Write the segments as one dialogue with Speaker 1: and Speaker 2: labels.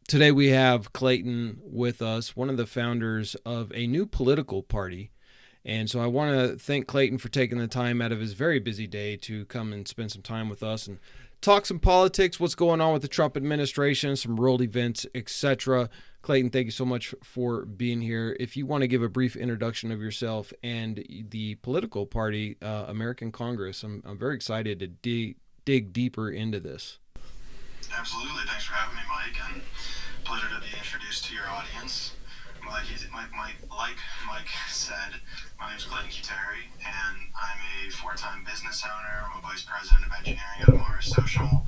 Speaker 1: Today we have Clayton with us, one of the founders of a new political party. And so I want to thank Clayton for taking the time out of his very busy day to come and spend some time with us and talk some politics, what's going on with the Trump administration, some world events, etc. Clayton, thank you so much for being here. If you want to give a brief introduction of yourself and the political party, American Congress, I'm very excited to dig deeper into this.
Speaker 2: Absolutely. Thanks for having me, Mike, and pleasure to be introduced to your audience. Like Mike said, my name is Clayton Cuteri, and I'm a four-time business owner. I'm a vice president of engineering at Mars Social,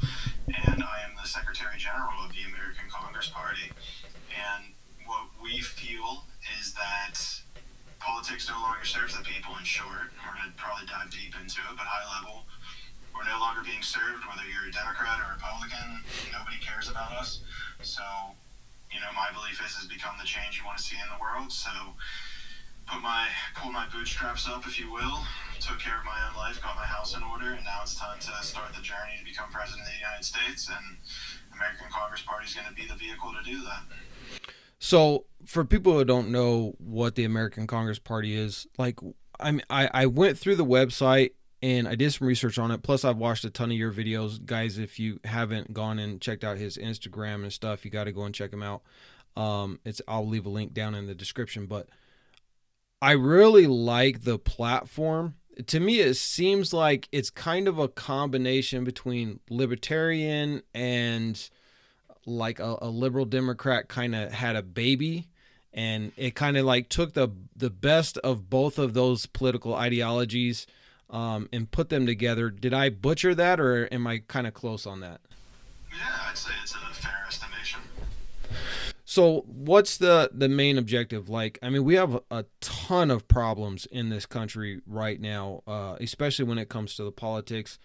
Speaker 2: and I am the Secretary General of the American Congress Party. And what we feel is that politics no longer serves the people. In short, we're going to probably dive deep into it, but high level, we're no longer being served, whether you're a Democrat or Republican. Nobody cares about us. So, my belief is become the change you want to see in the world. So, pulled my bootstraps up, if you will, took care of my own life, got my house in order, and now it's time to start the journey to become president of the United States. And American Congress Party is going to be the vehicle to do that.
Speaker 1: So, for people who don't know what the American Congress Party is, I went through the website and I did some research on it. Plus, I've watched a ton of your videos, guys. If you haven't gone and checked out his Instagram and stuff, you got to go and check him out. It's I'll leave a link down in the description, but I really like the platform. To me, it seems like it's kind of a combination between libertarian and like a liberal Democrat kind of had a baby, and it kind of like took the best of both of those political ideologies, and put them together. Did I butcher that, or am I kind of close on that?
Speaker 2: Yeah, I'd say it's a fair estimation.
Speaker 1: So, what's the main objective? Like, I mean, we have a ton of problems in this country right now, especially when it comes to the politics.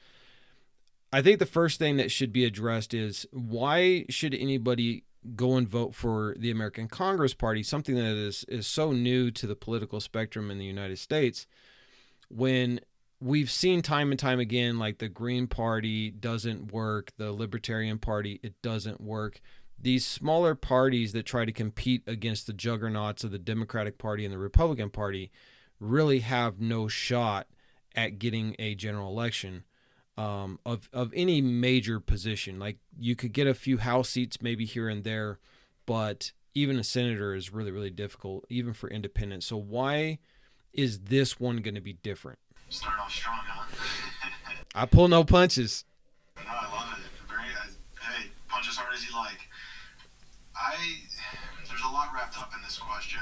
Speaker 1: I think the first thing that should be addressed is why should anybody go and vote for the American Congress Party, something that is so new to the political spectrum in the United States, when we've seen time and time again, like the Green Party doesn't work, the Libertarian Party, it doesn't work. These smaller parties that try to compete against the juggernauts of the Democratic Party and the Republican Party really have no shot at getting a general election, of any major position. Like, you could get a few House seats maybe here and there, but even a senator is really, really difficult, even for independents. So why is this one going to be different?
Speaker 2: Starting off strong, huh?
Speaker 1: I pull no punches.
Speaker 2: No, I love it. Hey, punch as hard as you like. I There's a lot wrapped up in this question.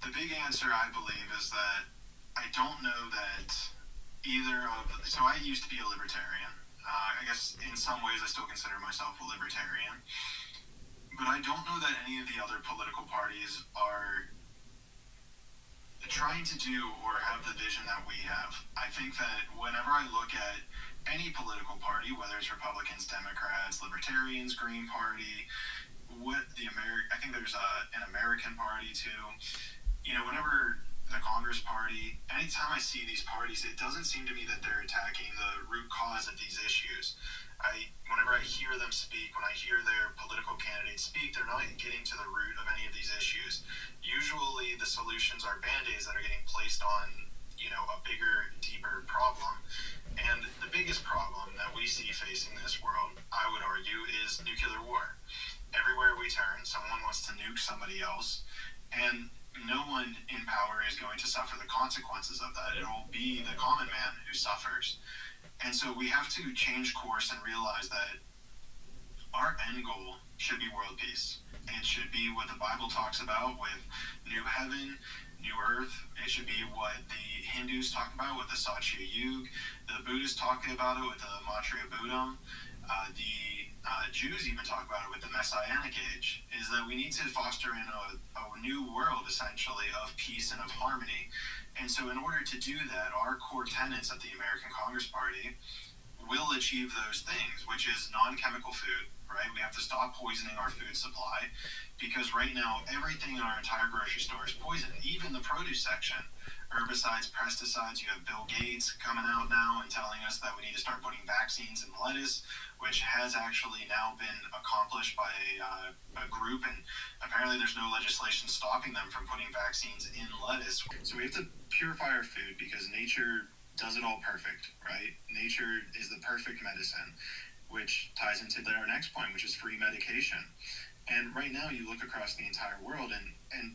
Speaker 2: The big answer, I believe, is that I don't know that either of. So I used to be a libertarian. I guess in some ways I still consider myself a libertarian, but I don't know that any of the other political parties are trying to do or have the vision that we have. I think that whenever I look at any political party, whether it's Republicans, Democrats, Libertarians, Green Party, I think there's an American Party too. Whenever the Congress Party, anytime I see these parties, it doesn't seem to me that they're attacking the root cause of these issues. Whenever I hear them speak, when I hear their political candidates speak, they're not getting to the root of any of these issues. Usually, the solutions are band-aids that are getting placed on, a bigger, deeper problem. And the biggest problem that we see facing this world, I would argue, is nuclear war. Everywhere we turn, someone wants to nuke somebody else, and no one in power is going to suffer the consequences of that. It will be the common man who suffers. And so we have to change course and realize that our end goal should be world peace. It should be what the Bible talks about with new heaven, new earth. It should be what the Hindus talk about with the Satya Yuga. The Buddhists talk about it with the Maitreya Buddhism. The Jews even talk about it with the Messianic age, is that we need to foster in a new world, essentially, of peace and of harmony. And so in order to do that, our core tenets of the American Congress Party will achieve those things, which is non-chemical food, right? We have to stop poisoning our food supply because right now everything in our entire grocery store is poisoned, even the produce section. Herbicides, pesticides. You have Bill Gates coming out now and telling us that we need to start putting vaccines in lettuce, which has actually now been accomplished by a group, and apparently there's no legislation stopping them from putting vaccines in lettuce. So we have to purify our food because nature does it all perfect, right? Nature is the perfect medicine, which ties into our next point, which is free medication. And right now, you look across the entire world, and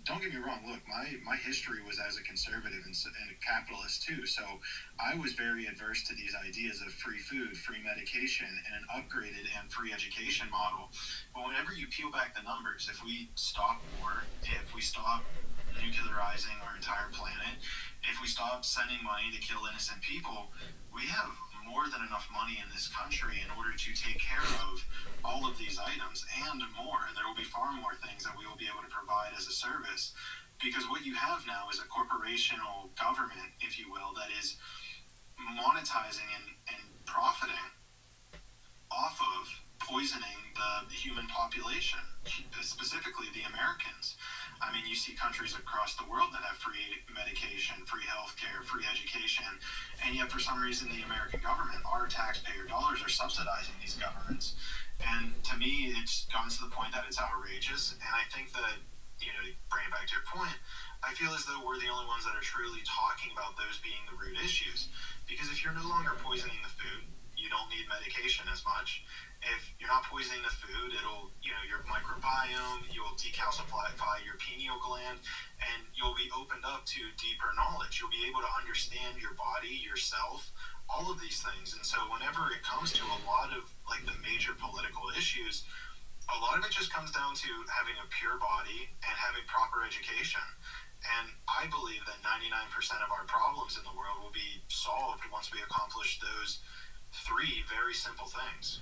Speaker 2: don't get me wrong. Look, my history was as a conservative and a capitalist too. So I was very adverse to these ideas of free food, free medication, and an upgraded and free education model. But whenever you peel back the numbers, if we stop war, if we stop nuclearizing our entire planet, if we stop sending money to kill innocent people, we have more than enough money in this country in order to take care of all of these items and more. And there will be far more things that we will be able to provide as a service. Because what you have now is a corporational government, if you will, that is monetizing and profiting off of poisoning the human population, specifically the Americans. I mean, you see countries across the world that have free medication, free healthcare, free education, and yet for some reason the American government, our taxpayer dollars, are subsidizing these governments. And to me, it's gotten to the point that it's outrageous. And I think that, to bring it back to your point, I feel as though we're the only ones that are truly talking about those being the root issues. Because if you're no longer poisoning the food, you don't need medication as much. If you're not poisoning the food, it'll, your microbiome, you'll decalcify your pineal gland, and you'll be opened up to deeper knowledge. You'll be able to understand your body, yourself, all of these things. And so whenever it comes to a lot of like the major political issues, a lot of it just comes down to having a pure body and having proper education. And I believe that 99% of our problems in the world will be solved once we accomplish those three very simple things.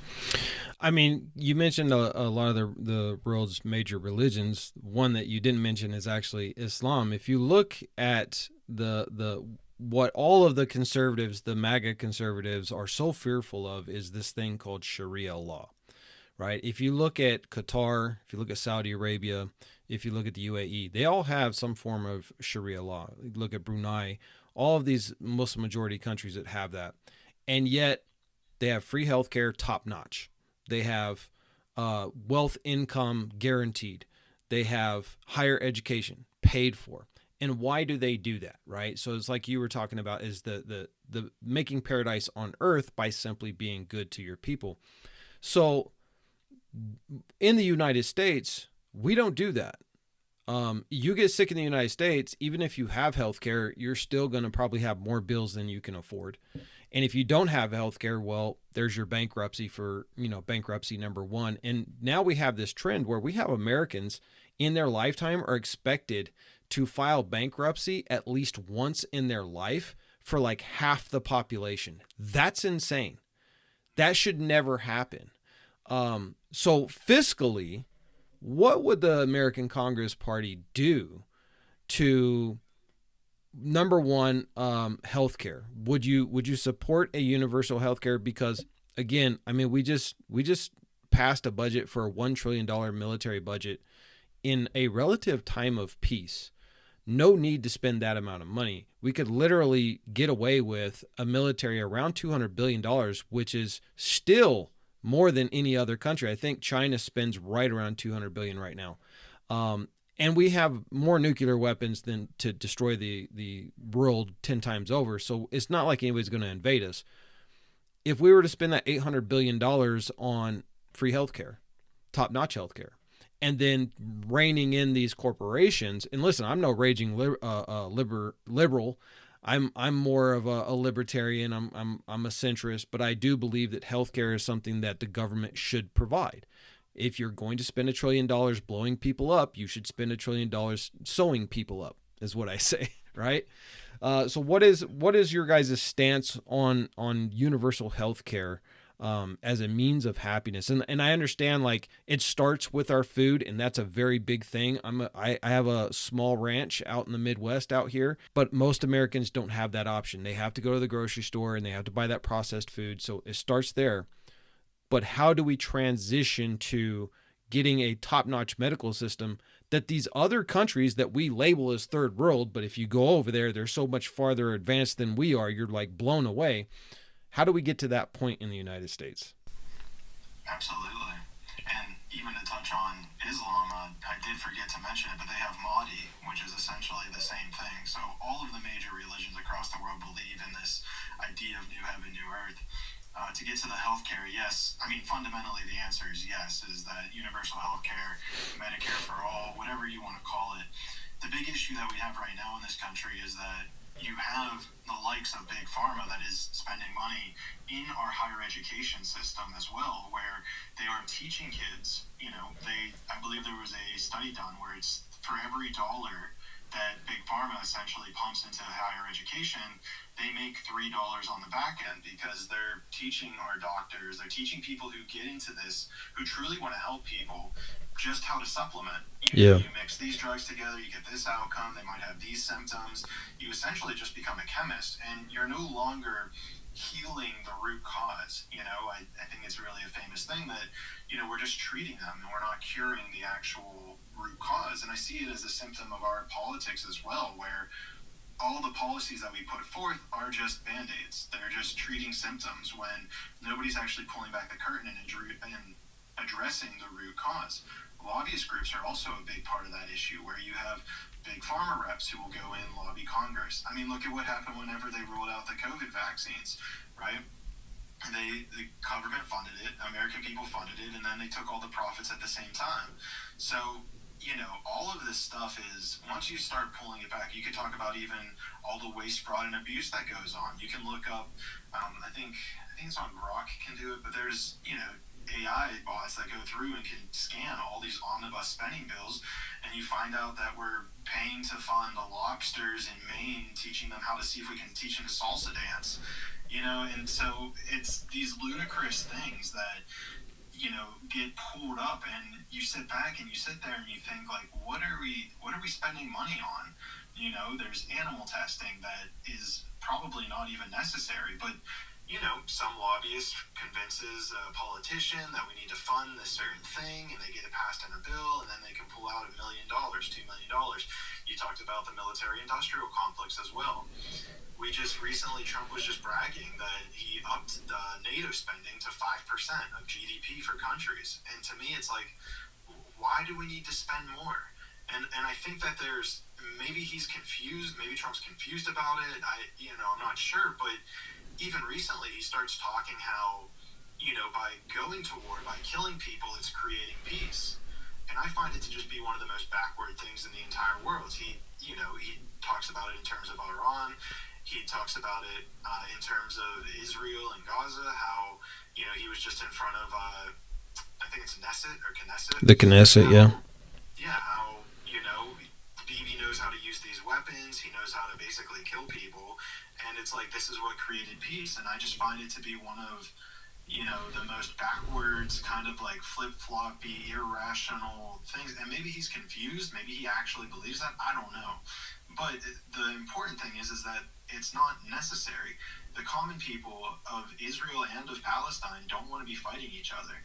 Speaker 1: I mean, you mentioned a lot of the world's major religions. One that you didn't mention is actually Islam. If you look at the what all of the conservatives, the MAGA conservatives, are so fearful of is this thing called Sharia law, right? If you look at Qatar, if you look at Saudi Arabia, if you look at the UAE, they all have some form of Sharia law. You look at Brunei, all of these Muslim majority countries that have that. And yet they have free healthcare, top notch. They have wealth income guaranteed. They have higher education paid for. And why do they do that, right? So it's like you were talking about is the making paradise on earth by simply being good to your people. So in the United States, we don't do that. You get sick in the United States, even if you have health care, you're still going to probably have more bills than you can afford. And if you don't have health care, well, there's your bankruptcy for, bankruptcy number one. And now we have this trend where we have Americans in their lifetime are expected to file bankruptcy at least once in their life for like half the population. That's insane. That should never happen. So fiscally, what would the American Congress Party do to number one, healthcare? Would you support a universal healthcare? Because again, I mean, we just passed a budget for a $1 trillion military budget in a relative time of peace. No need to spend that amount of money. We could literally get away with a military around $200 billion, which is still more than any other country. I think China spends right around $200 billion right now. And we have more nuclear weapons than to destroy the world 10 times over. So it's not like anybody's going to invade us. If we were to spend that $800 billion on free healthcare, top-notch healthcare, and then reining in these corporations, and listen, I'm no raging liberal. I'm more of a libertarian. I'm a centrist, but I do believe that healthcare is something that the government should provide. If you're going to spend $1 trillion blowing people up, you should spend $1 trillion sewing people up, is what I say, right? So what is your guys' stance on universal health care as a means of happiness? And I understand like it starts with our food, and that's a very big thing. I have a small ranch out in the Midwest out here, but most Americans don't have that option. They have to go to the grocery store and they have to buy that processed food. So it starts there. but how do we transition to getting a top-notch medical system that these other countries that we label as third world, but if you go over there, they're so much farther advanced than we are, you're like blown away. How do we get to that point in the United States?
Speaker 2: Absolutely. And even to touch on Islam, I did forget to mention it, but they have Mahdi, which is essentially the same thing. So all of the major religions across the world believe in this idea of new heaven, new earth. To get to the healthcare, yes. I mean, fundamentally, the answer is yes, is that universal healthcare, Medicare for all, whatever you want to call it. The big issue that we have right now in this country is that you have the likes of big pharma that is spending money in our higher education system as well, where they are teaching kids. I believe there was a study done where it's for every dollar that big pharma essentially pumps into higher education, they make $3 on the back end because they're teaching our doctors, they're teaching people who get into this, who truly want to help people, just how to supplement.
Speaker 1: Yeah.
Speaker 2: You mix these drugs together, you get this outcome, they might have these symptoms. You essentially just become a chemist, and you're no longer healing the root cause. I think it's really a famous thing that, we're just treating them and we're not curing the actual root cause. And I see it as a symptom of our politics as well, where all the policies that we put forth are just band-aids. They're just treating symptoms when nobody's actually pulling back the curtain and addressing the root cause. Lobbyist groups are also a big part of that issue, where you have big pharma reps who will go in lobby Congress. I mean, look at what happened whenever they rolled out the COVID vaccines, right? The government funded it, American people funded it, and then they took all the profits at the same time. So, all of this stuff is, once you start pulling it back, you could talk about even all the waste, fraud, and abuse that goes on. You can look up, I think it's on Grok can do it, but there's, AI bots that go through and can scan all these omnibus spending bills, and you find out that we're paying to fund the lobsters in Maine, teaching them how to see if we can teach them to salsa dance. And so it's these ludicrous things that get pulled up, and you sit back and you sit there and you think, like, what are we spending money on? There's animal testing that is probably not even necessary, but some lobbyist convinces a politician that we need to fund this certain thing, and they get it passed in a bill, and then they can pull out $1 million, $2 million. You talked about the military-industrial complex as well. We just recently, Trump was just bragging that he upped the NATO spending to 5% of GDP for countries. And to me, it's like, why do we need to spend more? And I think that maybe he's confused, maybe Trump's confused about it. I'm not sure, but even recently he starts talking how, by going to war, by killing people, it's creating peace. And I find it to just be one of the most backward things in the entire world. He talks about it in terms of Iran. He talks about it in terms of Israel and Gaza, how, he was just in front of, I think it's Knesset or Knesset.
Speaker 1: The Knesset, yeah.
Speaker 2: Yeah, how, Bibi knows how to use these weapons. He knows how to basically kill people. And it's like, this is what created peace. And I just find it to be one of, the most backwards, kind of like flip-floppy, irrational things. And maybe he's confused. Maybe he actually believes that. I don't know. But the important thing is that it's not necessary. The common people of Israel and of Palestine don't want to be fighting each other.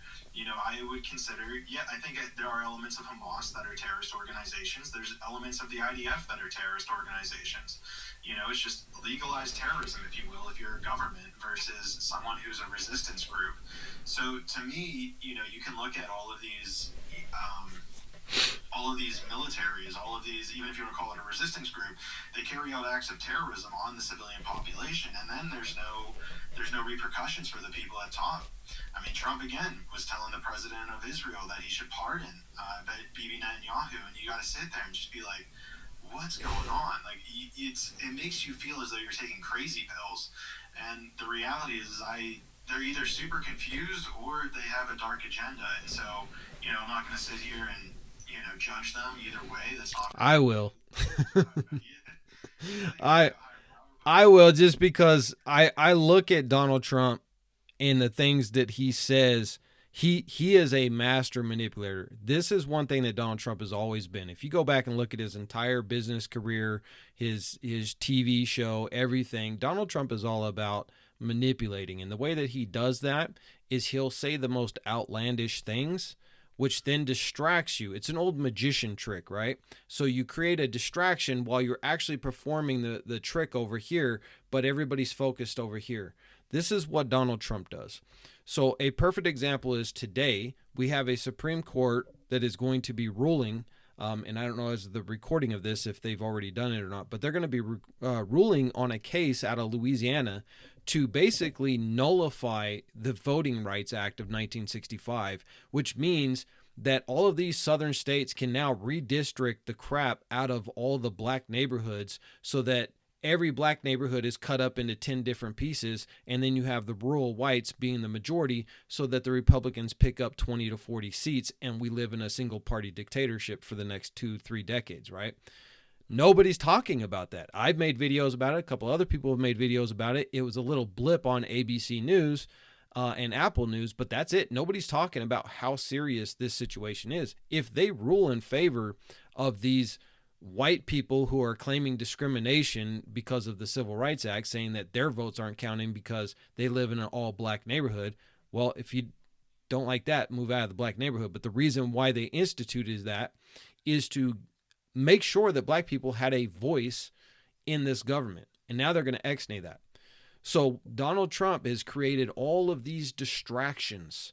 Speaker 2: I would consider, I think there are elements of Hamas that are terrorist organizations. There's elements of the IDF that are terrorist organizations. It's just legalized terrorism, if you will, if you're a government versus someone who's a resistance group. So to me, you can look at all of these militaries, all of these, even if you want to call it a resistance group, they carry out acts of terrorism on the civilian population, and then there's no repercussions for the people at top. I mean, Trump again was telling the president of Israel that he should pardon Bibi Netanyahu, and you got to sit there and just be like, what's going on? Like, it makes you feel as though you're taking crazy pills, and the reality is, they're either super confused or they have a dark agenda, and so I'm not going to sit here and judge them either way. That's not.
Speaker 1: I will.
Speaker 2: Yeah, I think they
Speaker 1: I
Speaker 2: have a higher power, but
Speaker 1: I will, just because I look at Donald Trump and the things that he says. He is a master manipulator. This is one thing that Donald Trump has always been. If you go back and look at his entire business career, his TV show, everything, Donald Trump is all about manipulating. And the way that he does that is he'll say the most outlandish things, which then distracts you. It's an old magician trick, right? So you create a distraction while you're actually performing the trick over here, but everybody's focused over here. This is what Donald Trump does. So a perfect example is today we have a Supreme Court that is going to be ruling, and I don't know as the recording of this if they've already done it or not, but they're going to be ruling on a case out of Louisiana to basically nullify the Voting Rights Act of 1965, which means that all of these southern states can now redistrict the crap out of all the black neighborhoods so that every black neighborhood is cut up into 10 different pieces, and then you have the rural whites being the majority so that the Republicans pick up 20 to 40 seats and we live in a single party dictatorship for the next 2-3 decades, right? Nobody's talking about that. I've made videos about it. A couple other people have made videos about it. It was a little blip on ABC News and Apple News, but that's it. Nobody's talking about how serious this situation is. If they rule in favor of these white people who are claiming discrimination because of the Civil Rights Act, saying that their votes aren't counting because they live in an all-black neighborhood, well, if you don't like that, move out of the black neighborhood. But the reason why they instituted that is to make sure that black people had a voice in this government. And now they're going to ex-nay that. So Donald Trump has created all of these distractions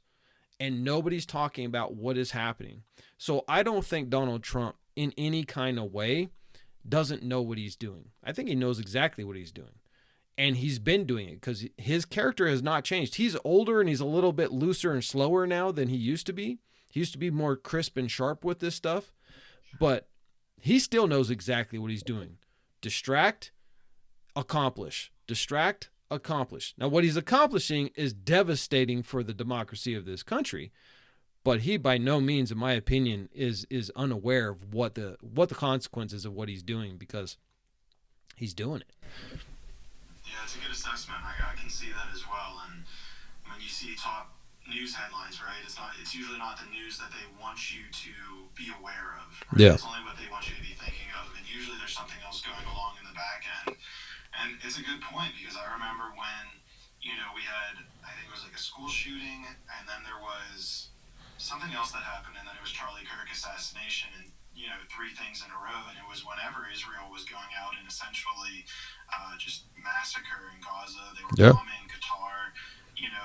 Speaker 1: and nobody's talking about what is happening. So I don't think Donald Trump in any kind of way doesn't know what he's doing. I think he knows exactly what he's doing. And he's been doing it because his character has not changed. He's older and he's a little bit looser and slower now than he used to be. He used to be more crisp and sharp with this stuff. But he still knows exactly what he's doing. Distract, accomplish. Distract, accomplish. Now, what he's accomplishing is devastating for the democracy of this country, but he, by no means, in my opinion, is unaware of what the consequences of what he's doing because he's doing it.
Speaker 2: Yeah, it's a good assessment. I can see that as well. And when you see top news headlines, right, it's usually not the news that they want you to be aware of. Right?
Speaker 1: Yeah.
Speaker 2: It's only what they want you to be thinking of, and usually there's something else going along in the back end. And it's a good point because I remember when, we had, I think it was like a school shooting, and then there was something else that happened, and then it was Charlie Kirk assassination, and, 3 things in a row. And it was whenever Israel was going out and essentially just massacring Gaza, they were bombing Qatar,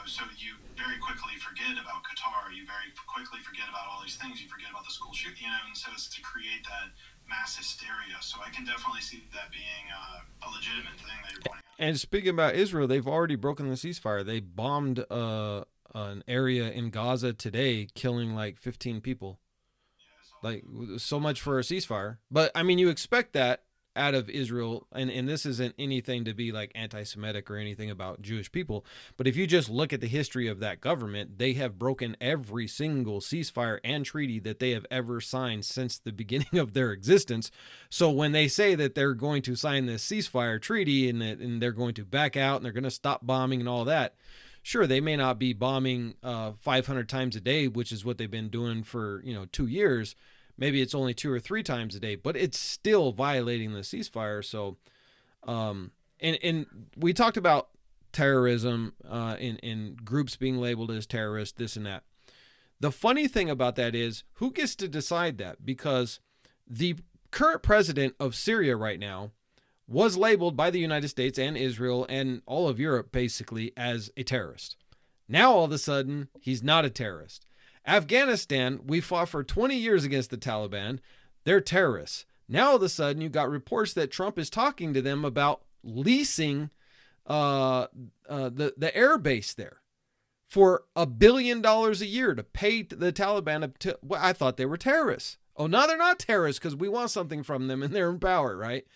Speaker 2: so you very quickly forget about Qatar, you very quickly forget about all these things, you forget about the school shooting, and so it's to create that mass hysteria. So I can definitely see that being a legitimate thing that you're pointing out.
Speaker 1: And speaking about Israel, they've already broken the ceasefire. They bombed an area in Gaza today, killing like 15 people. Like, so much for a ceasefire. But I mean, you expect that out of Israel, and this isn't anything to be like anti-Semitic or anything about Jewish people, but if you just look at the history of that government, they have broken every single ceasefire and treaty that they have ever signed since the beginning of their existence. So when they say that they're going to sign this ceasefire treaty and they're going to back out and they're going to stop bombing and all that, sure, they may not be bombing 500 times a day, which is what they've been doing for 2 years. Maybe it's only 2 or 3 times a day, but it's still violating the ceasefire. So, and we talked about terrorism in groups being labeled as terrorists, this and that. The funny thing about that is who gets to decide that? Because the current president of Syria right now was labeled by the United States and Israel and all of Europe basically as a terrorist. Now all of a sudden he's not a terrorist. Afghanistan, we fought for 20 years against the Taliban. They're terrorists. Now all of a sudden you got reports that Trump is talking to them about leasing the air base there for $1 billion a year to pay the Taliban. Well, I thought they were terrorists. Oh, now they're not terrorists because we want something from them and they're in power, right?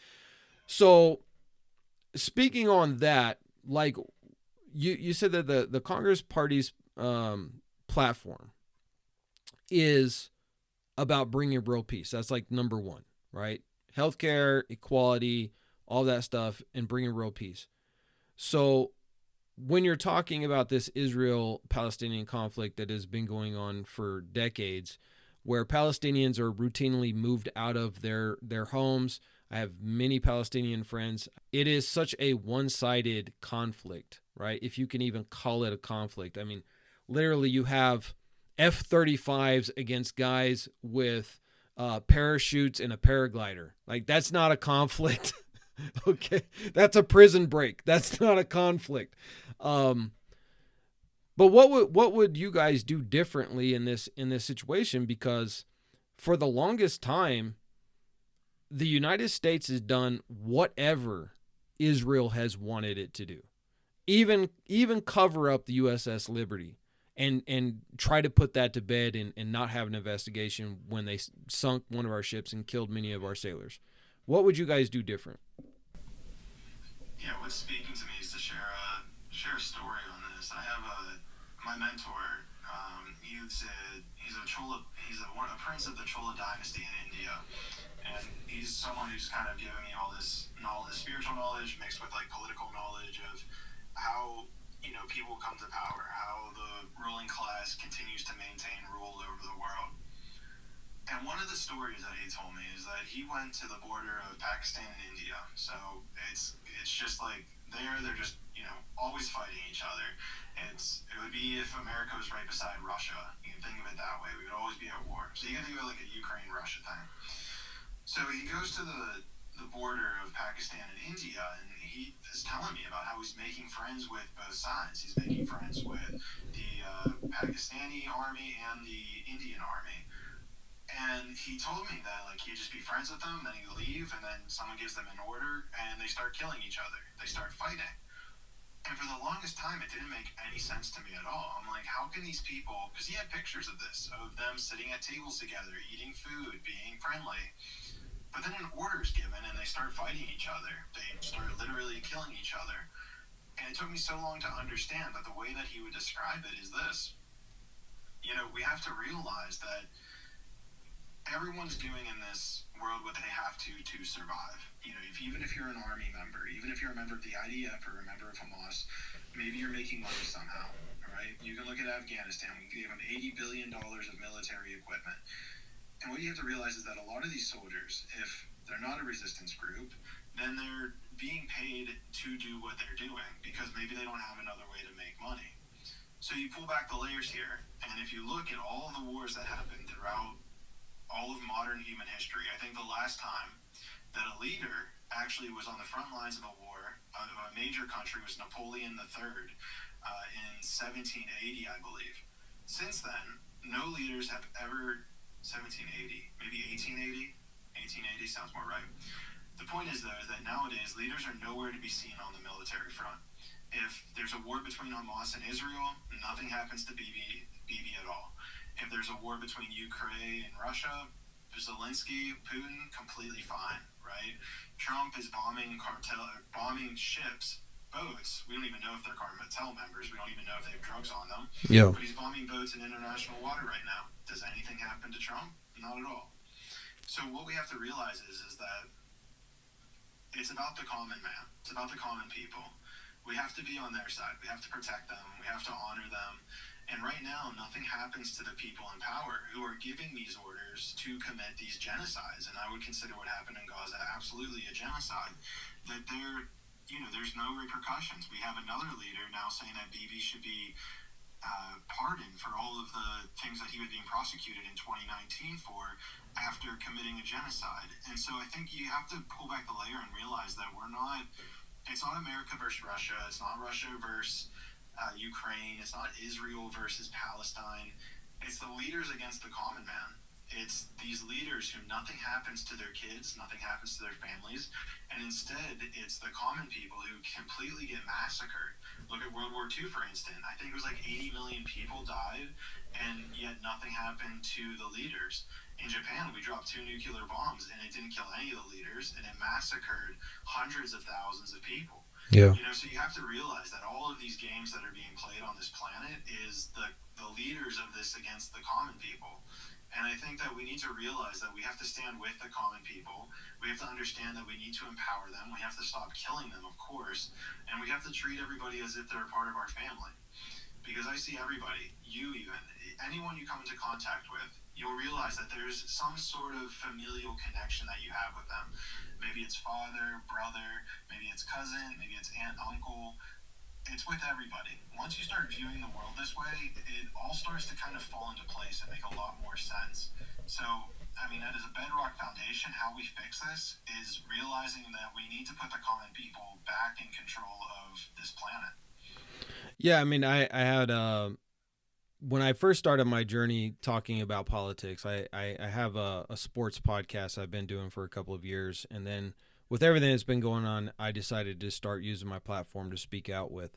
Speaker 1: So speaking on that, like you said that the Congress Party's platform is about bringing real peace. That's like number one, right? Healthcare, equality, all that stuff, and bringing real peace. So when you're talking about this Israel-Palestinian conflict that has been going on for decades, where Palestinians are routinely moved out of their homes, I have many Palestinian friends. It is such a one-sided conflict right? If you can even call it a conflict. I mean, literally, you have F-35s against guys with parachutes and a paraglider. Like, that's not a conflict. Okay, that's a prison break. That's not a conflict. Um, but what would you guys do differently in this situation? Because for the longest time, the United States has done whatever Israel has wanted it to do. Even cover up the USS Liberty and try to put that to bed and not have an investigation when they sunk one of our ships and killed many of our sailors. What would you guys do different?
Speaker 2: Yeah, what's speaking to me is to share a story on this. I have a my mentor. He's a Chola. A prince of the Chola dynasty in India, and he's someone who's kind of given me all this knowledge, spiritual knowledge mixed with like political knowledge of how people come to power, how the ruling class continues to maintain rule over the world. And one of the stories that he told me is that he went to the border of Pakistan and India. So it's just like they're just always fighting each other. It would be if America was right beside Russia. You can think of it that way. We would always be at war. So you can think of it like a Ukraine Russia thing. So he goes to the border of Pakistan and India, and he is telling me about how he's making friends with both sides. He's making friends with the Pakistani army and the Indian army. And he told me that like he'd just be friends with them, then he'd leave, and then someone gives them an order, and they start killing each other. They start fighting. And for the longest time, it didn't make any sense to me at all. I'm like, how can these people? Because he had pictures of this, of them sitting at tables together, eating food, being friendly. But then an order is given, and they start fighting each other. They start literally killing each other. And it took me so long to understand that the way that he would describe it is this. We have to realize that everyone's doing in this world what they have to survive. Even if you're an army member, even if you're a member of the IDF or a member of Hamas, maybe you're making money somehow. All right, you can look at Afghanistan. We gave them $80 billion of military equipment, and what you have to realize is that a lot of these soldiers, if they're not a resistance group, then they're being paid to do what they're doing because maybe they don't have another way to make money. So you pull back the layers here, and if you look at all the wars that happened throughout all of modern human history. I think the last time that a leader actually was on the front lines of a war of a major country was Napoleon III in 1780, I believe. Since then, no leaders have ever 1780, maybe 1880. 1880 sounds more right. The point is, though, is that nowadays leaders are nowhere to be seen on the military front. If there's a war between Hamas and Israel, nothing happens to Bibi at all. If there's a war between Ukraine and Russia, Zelensky, Putin, completely fine, right? Trump is bombing ships, boats. We don't even know if they're cartel members. We don't even know if they have drugs on them.
Speaker 1: Yeah.
Speaker 2: But he's bombing boats in international water right now. Does anything happen to Trump? Not at all. So what we have to realize is that it's about the common man. It's about the common people. We have to be on their side. We have to protect them. We have to honor them. And right now, nothing happens to the people in power who are giving these orders to commit these genocides. And I would consider what happened in Gaza absolutely a genocide. That there's no repercussions. We have another leader now saying that Bibi should be pardoned for all of the things that he was being prosecuted in 2019 for after committing a genocide. And so I think you have to pull back the layer and realize that it's not America versus Russia. It's not Russia versus Ukraine. It's not Israel versus Palestine. It's the leaders against the common man. It's these leaders who nothing happens to their kids, nothing happens to their families, and instead it's the common people who completely get massacred. Look at World War II, for instance. I think it was like 80 million people died, and yet nothing happened to the leaders. In Japan, we dropped 2 nuclear bombs, and it didn't kill any of the leaders, and it massacred hundreds of thousands of people.
Speaker 1: Yeah.
Speaker 2: So you have to realize that all of these games that are being played on this planet is the leaders of this against the common people. And I think that we need to realize that we have to stand with the common people. We have to understand that we need to empower them. We have to stop killing them, of course. And we have to treat everybody as if they're a part of our family. Because I see everybody, you even, anyone you come into contact with, you'll realize that there's some sort of familial connection that you have with them. Maybe it's father, brother, maybe it's cousin, maybe it's aunt, uncle. it's with everybody. Once you start viewing the world this way, it all starts to kind of fall into place and make a lot more sense. So, I mean, that is a bedrock foundation. How we fix this is realizing that we need to put the common people back in control of this planet.
Speaker 1: Yeah, I mean, I had when I first started my journey talking about politics, I have a sports podcast I've been doing for a couple of years. And then with everything that's been going on, I decided to start using my platform to speak out with.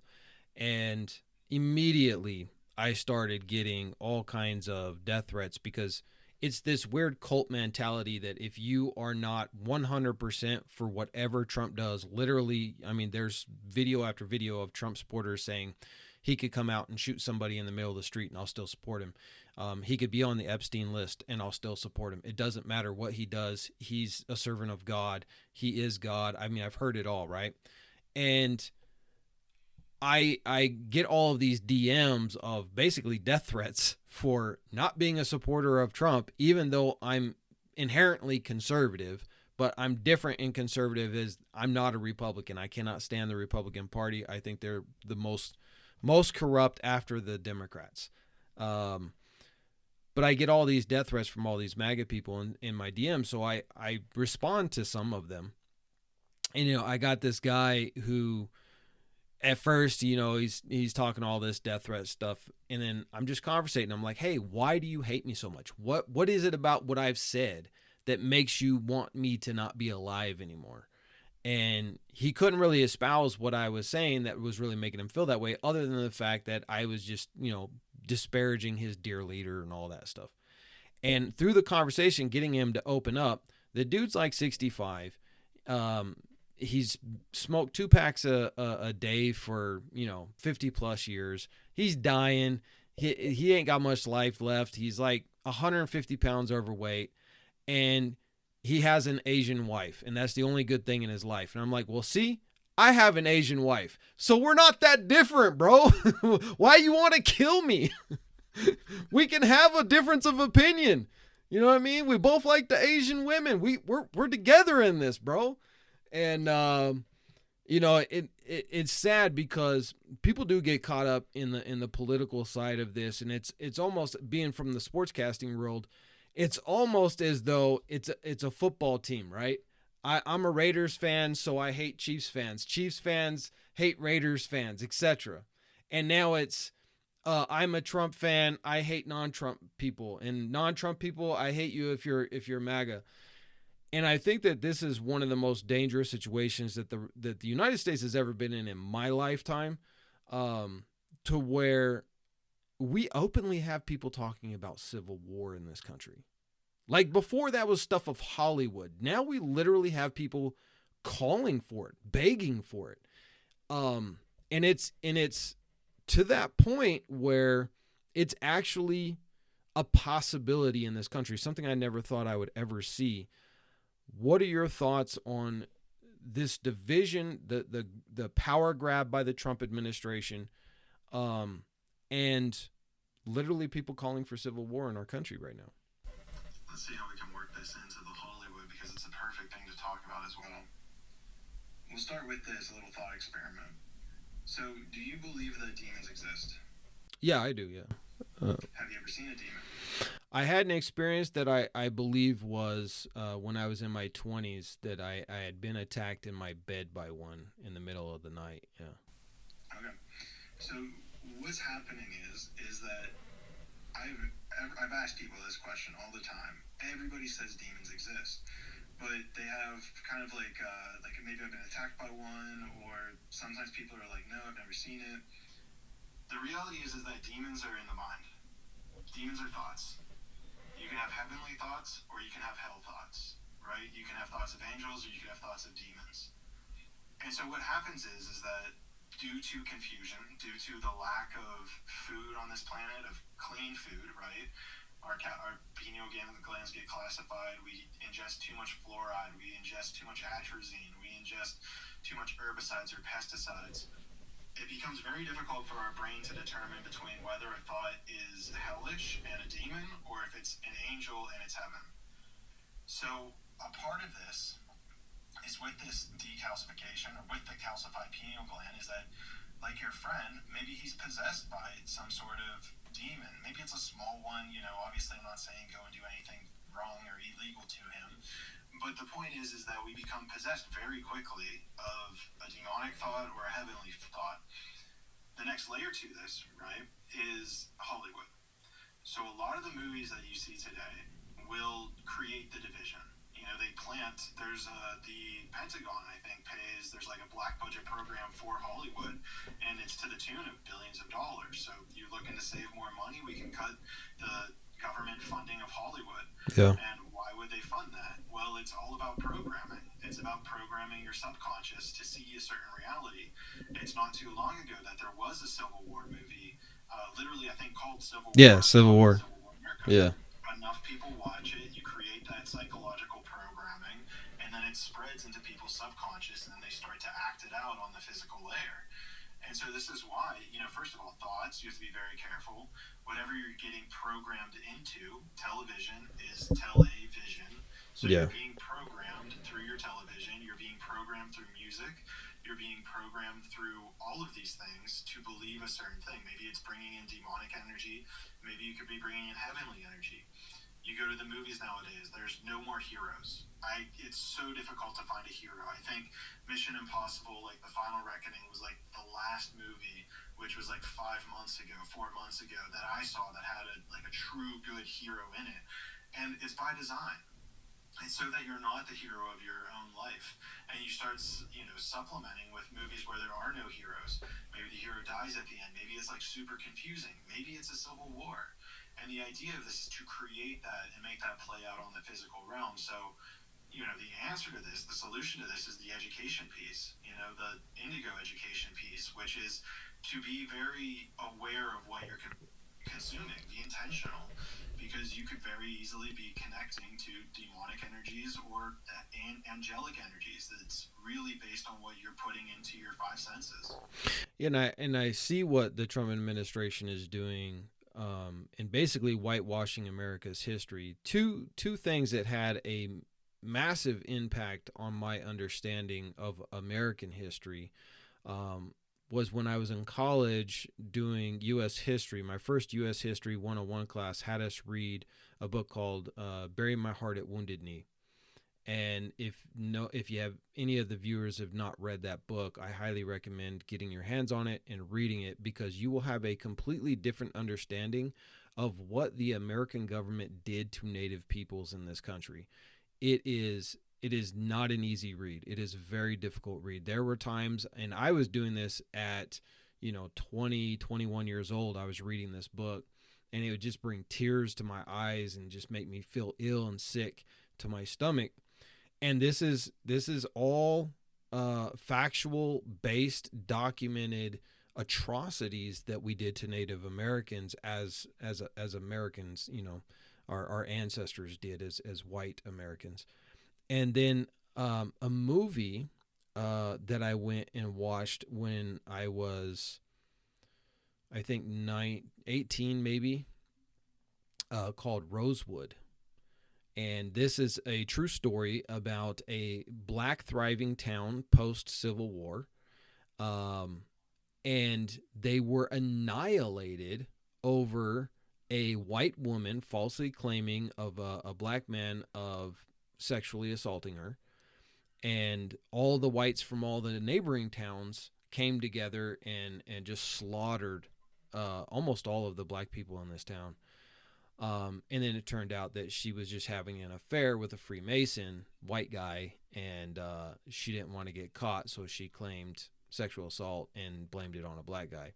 Speaker 1: And immediately I started getting all kinds of death threats because it's this weird cult mentality that if you are not 100% for whatever Trump does, literally, I mean, there's video after video of Trump supporters saying he could come out and shoot somebody in the middle of the street and I'll still support him. He could be on the Epstein list and I'll still support him. It doesn't matter what he does. He's a servant of God. He is God. I mean, I've heard it all, right? And I get all of these DMs of basically death threats for not being a supporter of Trump, even though I'm inherently conservative. But I'm different in conservative is I'm not a Republican. I cannot stand the Republican Party. I think they're the most corrupt after the Democrats. Um, but I get all these death threats from all these MAGA people in my DM, so I respond to some of them. And I got this guy who at first, he's talking all this death threat stuff, and then I'm just conversating. I'm like, "Hey, why do you hate me so much? What is it about what I've said that makes you want me to not be alive anymore?" And he couldn't really espouse what I was saying that was really making him feel that way, other than the fact that I was just, disparaging his dear leader and all that stuff. And through the conversation, getting him to open up, the dude's like 65. Um, he's smoked 2 packs a day for 50 plus years. He's dying. He ain't got much life left. He's like 150 pounds overweight, and he has an Asian wife, and that's the only good thing in his life. And I'm like, well, see, I have an Asian wife, so we're not that different, bro. Why you want to kill me? We can have a difference of opinion. You know what I mean? We both like the Asian women. We're together in this, bro. And it's sad because people do get caught up in the political side of this, and it's almost being from the sportscasting world. It's almost as though it's a football team, right? I'm a Raiders fan, so I hate Chiefs fans. Chiefs fans hate Raiders fans, etc. And now it's I'm a Trump fan. I hate non-Trump people, and non-Trump people, I hate you if you're MAGA. And I think that this is one of the most dangerous situations that the United States has ever been in my lifetime, to where we openly have people talking about civil war in this country. Like before, that was stuff of Hollywood. Now we literally have people calling for it, begging for it, and it's to that point where it's actually a possibility in this country, something I never thought I would ever see. What are your thoughts on this division, the power grab by the Trump administration, um, and literally people calling for civil war in our country right now?
Speaker 2: Let's see how we can work this into the Hollywood because it's a perfect thing to talk about as well. We'll start with this little thought experiment. So, do you believe that demons exist?
Speaker 1: Yeah, I do. Yeah.
Speaker 2: Have you ever seen a demon?
Speaker 1: I had an experience that I believe was when I was in my 20s, that I had been attacked in my bed by one in the middle of the night. Yeah.
Speaker 2: Okay. So, what's happening is that I've I've asked people this question all the time. Everybody says demons exist, but they have kind of like maybe I've been attacked by one, or sometimes people are like, no, I've never seen it. The reality is that demons are in the mind. Demons are thoughts. You can have heavenly thoughts or you can have hell thoughts, right? You can have thoughts of angels or you can have thoughts of demons. And so what happens is that due to confusion, due to the lack of food on this planet, of clean food, right? Our pineal glands get classified. We ingest too much fluoride. We ingest too much atrazine. We ingest too much herbicides or pesticides. It becomes very difficult for our brain to determine between whether a thought is hellish and a demon or if it's an angel and it's heaven. So a part of this is with this decalcification or with the calcified pineal gland is that like your friend, maybe he's possessed by some sort of demon. Maybe it's a small one. Obviously, I'm not saying go and do anything wrong or illegal to him. But the point is that we become possessed very quickly of a demonic thought or a heavenly thought. The next layer to this, right, is Hollywood. So a lot of the movies that you see today will create the division. They plant. The Pentagon, I think, pays. There's like a black budget program for Hollywood, and it's to the tune of billions of dollars. So you're looking to save more money, we can cut the government funding of Hollywood.
Speaker 1: Yeah.
Speaker 2: And why would they fund that? Well, it's all about programming. It's about programming your subconscious to see a certain reality. It's not too long ago that there was a Civil War movie, literally, I think, called Civil
Speaker 1: Yeah.
Speaker 2: War,
Speaker 1: Civil
Speaker 2: about
Speaker 1: War.
Speaker 2: Civil War America.
Speaker 1: Yeah.
Speaker 2: Enough people watch it, you create that psychological programming, and then it spreads into people's subconscious, and then they start to act it out on the physical layer. And so this is why, first of all, thoughts, you have to be very careful. Whatever you're getting programmed into, television is television. So
Speaker 1: Yeah.
Speaker 2: you're being programmed through your television, you're being programmed through music, you're being programmed through all of these things to believe a certain thing. Maybe it's bringing in demonic energy, maybe you could be bringing in heavenly energy. You go to the movies nowadays, there's no more heroes. It's so difficult to find a hero. I think Mission Impossible, like The Final Reckoning, was like the last movie, which was like 5 months ago, 4 months ago, that I saw that had a true good hero in it. And it's by design. It's so that you're not the hero of your own life, and you start, supplementing with movies where there are no heroes. Maybe the hero dies at the end. Maybe it's like super confusing. Maybe it's a civil war. And the idea of this is to create that and make that play out on the physical realm. So, the answer to this, the solution to this, is the education piece. The indigo education piece, which is to be very aware of what you're consuming, be intentional, because you could very easily be connecting to demonic energies or angelic energies. That's really based on what you're putting into your five senses.
Speaker 1: And I see what the Trump administration is doing, and basically whitewashing America's history. Two things that had a massive impact on my understanding of American history, was when I was in college doing U.S. history. My first U.S. history 101 class had us read a book called "Bury My Heart at Wounded Knee." And if you have any of the viewers have not read that book, I highly recommend getting your hands on it and reading it, because you will have a completely different understanding of what the American government did to Native peoples in this country. It is not an easy read. It is a very difficult read. There were times, and I was doing this at 20, 21 years old. I was reading this book, and it would just bring tears to my eyes and just make me feel ill and sick to my stomach. And this is all factual based, documented atrocities that we did to Native Americans as Americans. Our ancestors did as white Americans. And then a movie that I went and watched when I was, I think, 18 maybe, called Rosewood. And this is a true story about a black thriving town post Civil War. Um, and they were annihilated over a white woman falsely claiming of a black man of sexually assaulting her. And all the whites from all the neighboring towns came together and just slaughtered almost all of the black people in this town. And then it turned out that she was just having an affair with a Freemason white guy, and she didn't want to get caught, so she claimed sexual assault and blamed it on a black guy.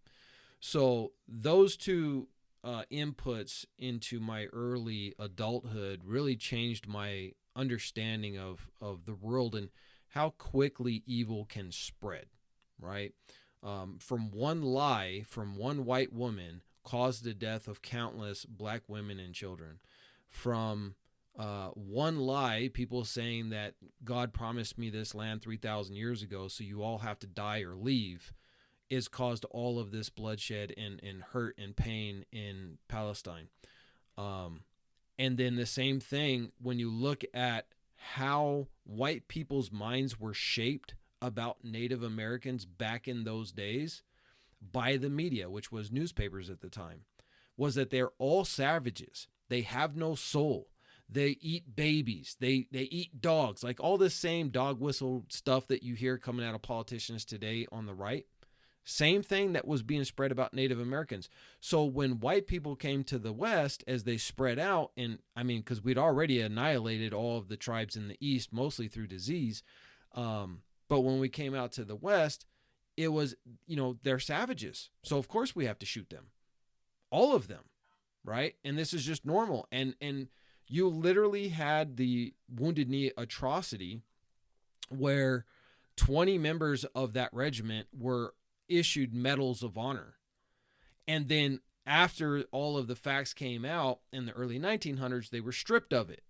Speaker 1: So those two inputs into my early adulthood really changed my understanding of the world and how quickly evil can spread, right? From one lie from one white woman caused the death of countless black women and children. From one lie, people saying that God promised me this land 3,000 years ago, so you all have to die or leave, is caused all of this bloodshed and hurt and pain in Palestine. Um, and then the same thing when you look at how white people's minds were shaped about Native Americans back in those days. by the media, which was newspapers at the time, was that they're all savages. They have no soul. They eat babies. They eat dogs. Like all this same dog whistle stuff that you hear coming out of politicians today on the right. Same thing that was being spread about Native Americans. So when white people came to the West, as they spread out, and I mean, because we'd already annihilated all of the tribes in the East, mostly through disease. But when we came out to the West, it was, they're savages. So of course we have to shoot them, all of them, right? And this is just normal. And you literally had the Wounded Knee atrocity where 20 members of that regiment were issued medals of honor. And then after all of the facts came out in the early 1900s, they were stripped of it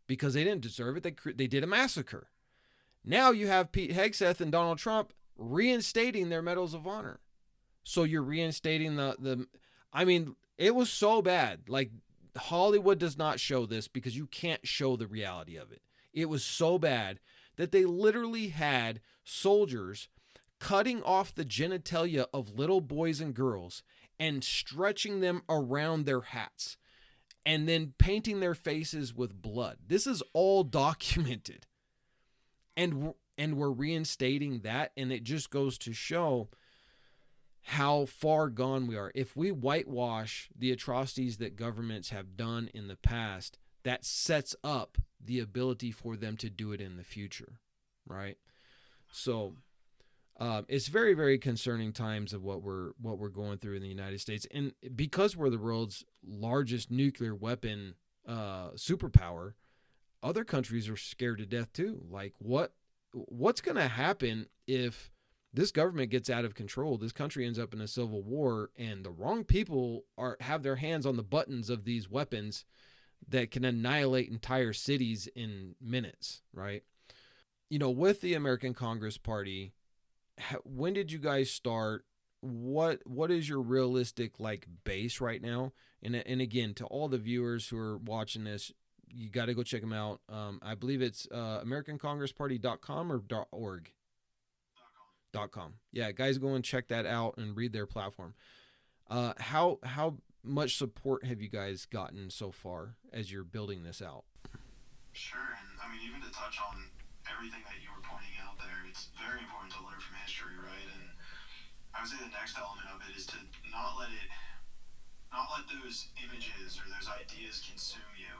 Speaker 1: because they didn't deserve it. They did a massacre. Now you have Pete Hegseth and Donald Trump reinstating their medals of honor. So you're reinstating the I mean, it was so bad. Like Hollywood does not show this because you can't show the reality of it. It was so bad that they literally had soldiers cutting off the genitalia of little boys and girls and stretching them around their hats and then painting their faces with blood. This is all documented. And we're reinstating that, and it just goes to show how far gone we are. If we whitewash the atrocities that governments have done in the past, that sets up the ability for them to do it in the future, right? So it's very, very concerning times of what we're going through in the United States, and because we're the world's largest nuclear weapon superpower, other countries are scared to death too. Like what's going to happen if this government gets out of control? This country ends up in a civil war, and the wrong people have their hands on the buttons of these weapons that can annihilate entire cities in minutes, right? With the American Congress Party, when did you guys start? What is your realistic like base right now? And again, to all the viewers who are watching this, you got to go check them out. I believe it's AmericanCongressParty.com or .org. .com. Yeah, guys, go and check that out and read their platform. How much support have you guys gotten so far as you're building this out?
Speaker 2: Sure, and I mean, even to touch on everything that you were pointing out there, it's very important to learn from history, right? And I would say the next element of it is to not let it, not let those images or those ideas consume you,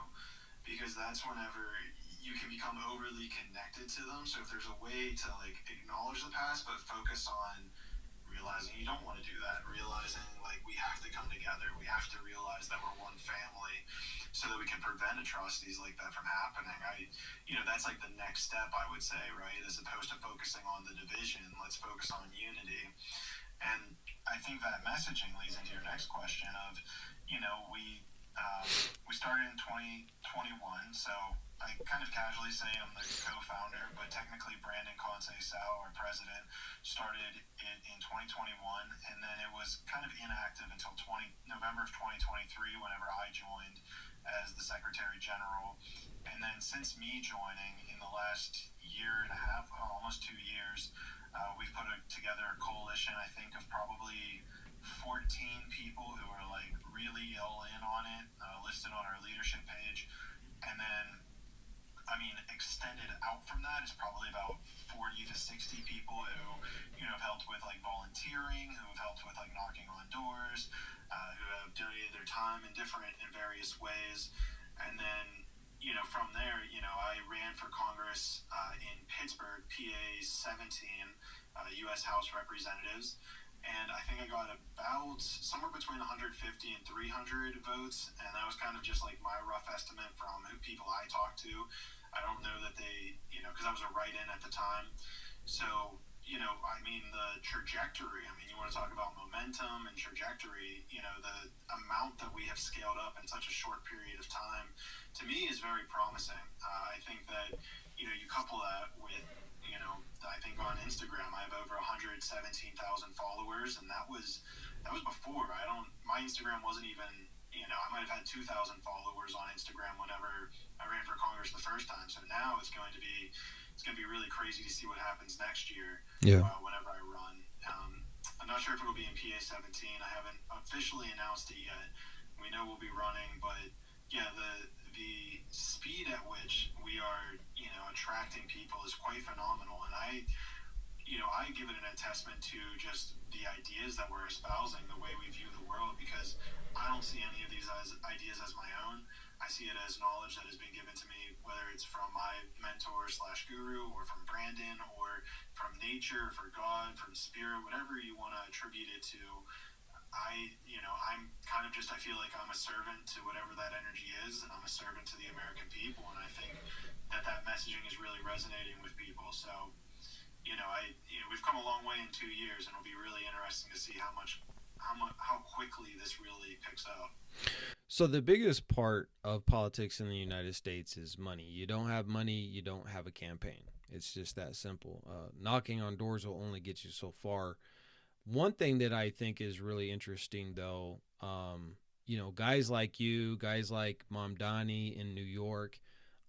Speaker 2: because that's whenever you can become overly connected to them. So if there's a way to like acknowledge the past but focus on realizing you don't want to do that, realizing like we have to come together, we have to realize that we're one family so that we can prevent atrocities like that from happening. That's like the next step, I would say, right? As opposed to focusing on the division, let's focus on unity. And I think that messaging leads into your next question of, we started in 2021, so I kind of casually say I'm the co-founder, but technically Brandon Conceição, our president, started it in 2021, and then it was kind of inactive until November of 2023, whenever I joined as the Secretary General. And then since me joining in the last year and a half, almost 2 years, we've put together a coalition, I think, of probably 14 people who are like really all in on it, listed on our leadership page. And then, I mean, extended out from that is probably about 40 to 60 people who, have helped with like volunteering, who have helped with like knocking on doors, who have donated their time in various ways. And then, from there, I ran for Congress in Pittsburgh, PA 17, U.S. House Representatives. And I think I got about somewhere between 150 and 300 votes. And that was kind of just like my rough estimate from who people I talked to. I don't know that they, because I was a write-in at the time. So, I mean, the trajectory, you want to talk about momentum and trajectory, the amount that we have scaled up in such a short period of time, to me, is very promising. I think that, you couple that with, I think on Instagram, I have over 117,000 followers, and that was before. My Instagram wasn't even, I might have had 2,000 followers on Instagram whenever I ran for Congress the first time. So now it's going to be really crazy to see what happens next year
Speaker 1: Yeah.
Speaker 2: whenever I run. I'm not sure if it'll be in PA 17. I haven't officially announced it yet. We know we'll be running, but yeah, the speed at which we are, attracting people is quite phenomenal. And I give it an attestment to just the ideas that we're espousing, the way we view the world, because I don't see any of these as ideas as my own. I see it as knowledge that has been given to me, whether it's from my mentor slash guru, or from Brandon, or from nature, for God, from spirit, whatever you want to attribute it to. I'm kind of just, I feel like I'm a servant to whatever that energy is, and I'm a servant to the American people. And I think that messaging is really resonating with people. So, we've come a long way in 2 years, and it'll be really interesting to see how quickly this really picks up.
Speaker 1: So the biggest part of politics in the United States is money. You don't have money, you don't have a campaign. It's just that simple. Knocking on doors will only get you so far. One thing that I think is really interesting, though, guys like you, guys like Mom Donnie in New York,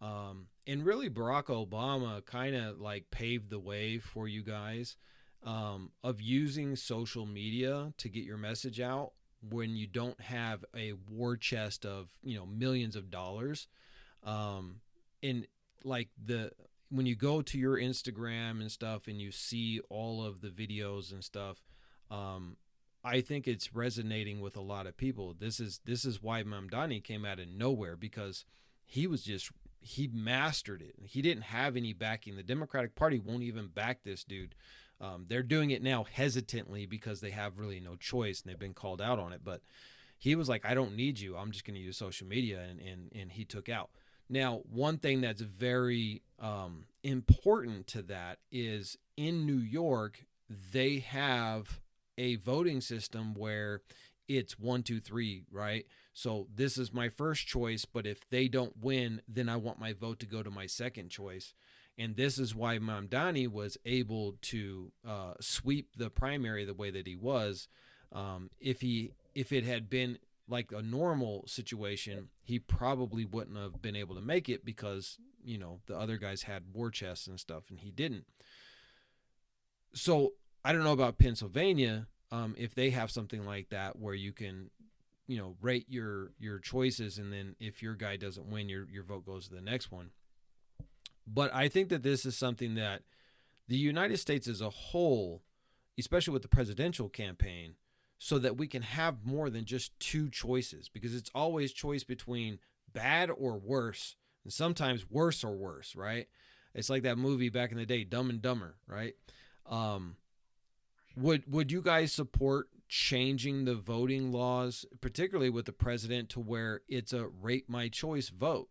Speaker 1: and really Barack Obama kind of like paved the way for you guys of using social media to get your message out when you don't have a war chest of millions of dollars. And like the when you go to your Instagram and stuff and you see all of the videos and stuff, um, I think it's resonating with a lot of people. This is why Mamdani came out of nowhere, because he was just he mastered it. He didn't have any backing. The Democratic Party won't even back this dude. They're doing it now hesitantly because they have really no choice and they've been called out on it. But he was like, I don't need you. I'm just going to use social media. And he took out. Now, one thing that's very important to that is in New York, they have a voting system where it's one, two, three, right? So this is my first choice, but if they don't win, then I want my vote to go to my second choice. And this is why Mamdani was able to sweep the primary the way that he was. If it had been like a normal situation, he probably wouldn't have been able to make it because the other guys had war chests and stuff, and he didn't. So I don't know about Pennsylvania, if they have something like that where you can rate your choices, and then if your guy doesn't win, your vote goes to the next one. But I think that this is something that the United States as a whole, especially with the presidential campaign, so that we can have more than just two choices, because it's always choice between bad or worse, and sometimes worse or worse, right? It's like that movie back in the day, Dumb and Dumber, right? Um, would you guys support changing the voting laws, particularly with the president, to where it's a rate my choice vote?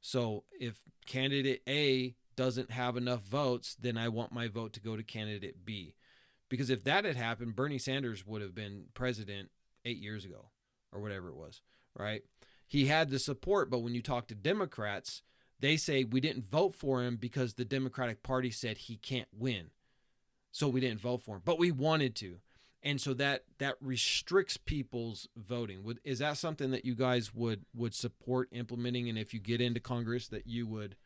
Speaker 1: So if candidate A doesn't have enough votes, then I want my vote to go to candidate B. Because if that had happened, Bernie Sanders would have been president 8 years ago or whatever it was, right? He had the support, but when you talk to Democrats, they say we didn't vote for him because the Democratic Party said he can't win. So we didn't vote for him, but we wanted to. And so that restricts people's voting. Is that something that you guys would support implementing, and if you get into Congress, that you would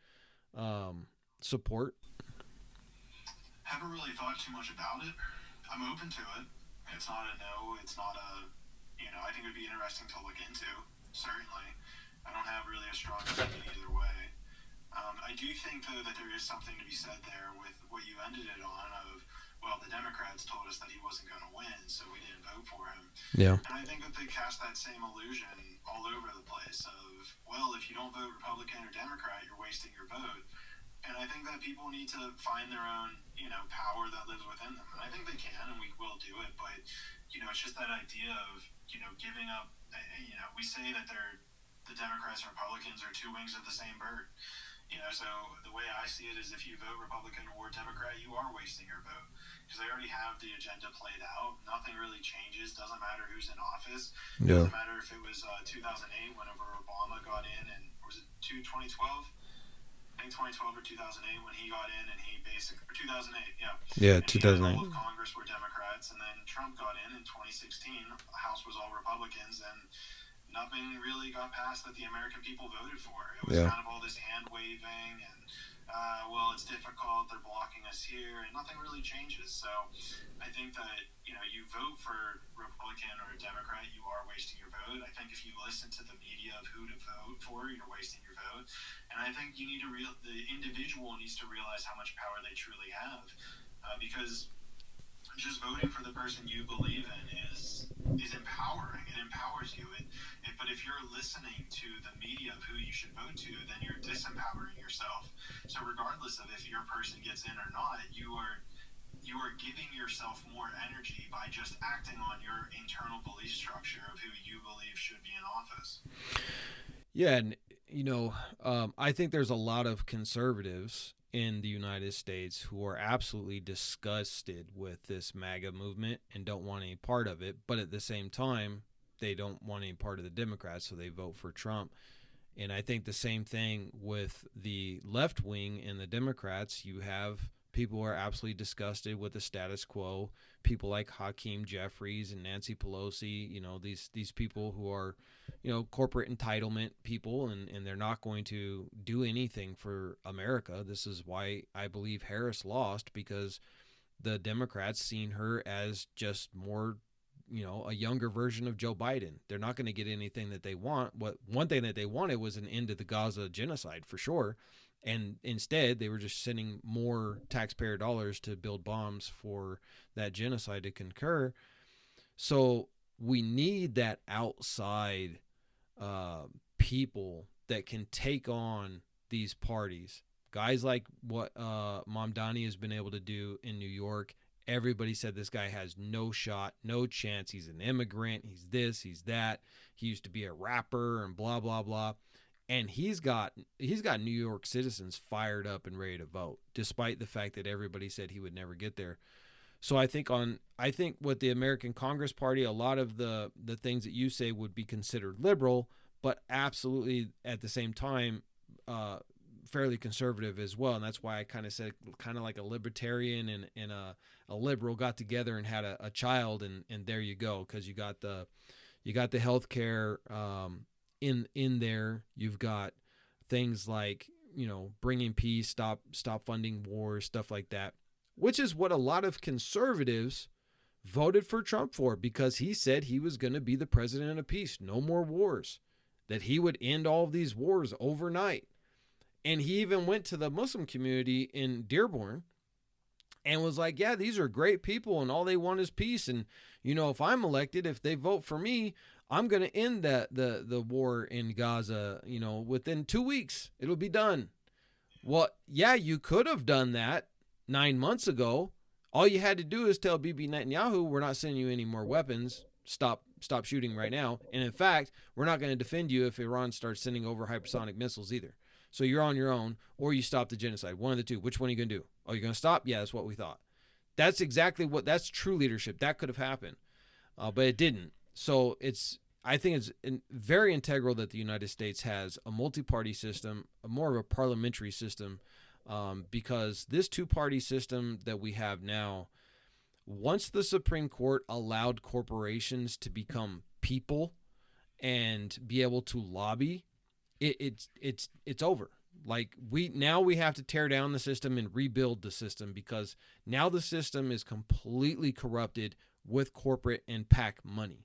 Speaker 1: support?
Speaker 2: Haven't really thought too much about it. I'm open to it. It's not a no. It's not a, I think it would be interesting to look into. Certainly. I don't have really a strong opinion either way. I do think, though, that there is something to be said there with what you ended it on of, well, the Democrats told us that he wasn't going to win, so we didn't vote for him.
Speaker 1: Yeah.
Speaker 2: And I think that they cast that same illusion all over the place of, well, if you don't vote Republican or Democrat, you're wasting your vote. And I think that people need to find their own, power that lives within them. And I think they can, and we will do it. But, it's just that idea of, giving up. We say that the Democrats and Republicans are two wings of the same bird. So the way I see it is, if you vote Republican or Democrat, you are wasting your vote, because they already have the agenda played out. Nothing really changes. Doesn't matter who's in office.
Speaker 1: Yeah.
Speaker 2: Doesn't matter if it was 2008, whenever Obama got in, and was it 2012? I think 2012 or 2008 when he got in, and he basically, or 2008, yeah,
Speaker 1: Yeah,
Speaker 2: and he had all
Speaker 1: 2008.
Speaker 2: of Congress were Democrats, and then Trump got in 2016. The House was all Republicans, and nothing really got passed that the American people voted for. It was
Speaker 1: Yeah.
Speaker 2: kind of all this hand waving, and well, it's difficult. They're blocking us here, and nothing really changes. So I think that you vote for Republican or Democrat, you are wasting your vote. I think if you listen to the media of who to vote for, you're wasting your vote. And I think the individual needs to realize how much power they truly have, because just voting for the person you believe in is empowering. It empowers you. But if you're listening to the media of who you should vote to, then you're disempowering yourself. So regardless of if your person gets in or not, you are giving yourself more energy by just acting on your internal belief structure of who you believe should be in office.
Speaker 1: Yeah, and I think there's a lot of conservatives in the United States who are absolutely disgusted with this MAGA movement and don't want any part of it. But at the same time, they don't want any part of the Democrats, so they vote for Trump. And I think the same thing with the left wing and the Democrats. You have people who are absolutely disgusted with the status quo. People like Hakeem Jeffries and Nancy Pelosi. These people who are, corporate entitlement people, and they're not going to do anything for America. This is why I believe Harris lost, because the Democrats seen her as just more, a younger version of Joe Biden. They're not going to get anything that they want. What one thing that they wanted was an end to the Gaza genocide for sure. And instead, they were just sending more taxpayer dollars to build bombs for that genocide to concur. So we need that outside uh, people that can take on these parties. Guys like what Mamdani has been able to do in New York. Everybody said this guy has no shot, no chance. He's an immigrant. He's this, he's that. He used to be a rapper and blah blah blah. And he's got New York citizens fired up and ready to vote, despite the fact that everybody said he would never get there. So I think with the American Congress Party, a lot of the things that you say would be considered liberal, but absolutely at the same time uh, fairly conservative as well. And that's why I kind of said kind of like a libertarian and a liberal got together and had a child, and there you go, because you got the healthcare in there. You've got things like bringing peace, stop funding wars, stuff like that, which is what a lot of conservatives voted for Trump for, because he said he was going to be the president of peace, no more wars, that he would end all of these wars overnight. And he even went to the Muslim community in Dearborn and was like, yeah, these are great people and all they want is peace. And, if I'm elected, if they vote for me, I'm going to end the war in Gaza, within 2 weeks. It'll be done. Well, yeah, you could have done that 9 months ago. All you had to do is tell Bibi Netanyahu, we're not sending you any more weapons. Stop shooting right now. And in fact, we're not going to defend you if Iran starts sending over hypersonic missiles either. So you're on your own, or you stop the genocide. One of the two. Which one are you going to do? Oh, you're going to stop? Yeah, that's what we thought. That's true leadership. That could have happened, but it didn't. So I think it's very integral that the United States has a multi-party system, more of a parliamentary system, because this two-party system that we have now, once the Supreme Court allowed corporations to become people and be able to lobby, it's over. Like we have to tear down the system and rebuild the system, because now the system is completely corrupted with corporate and PAC money.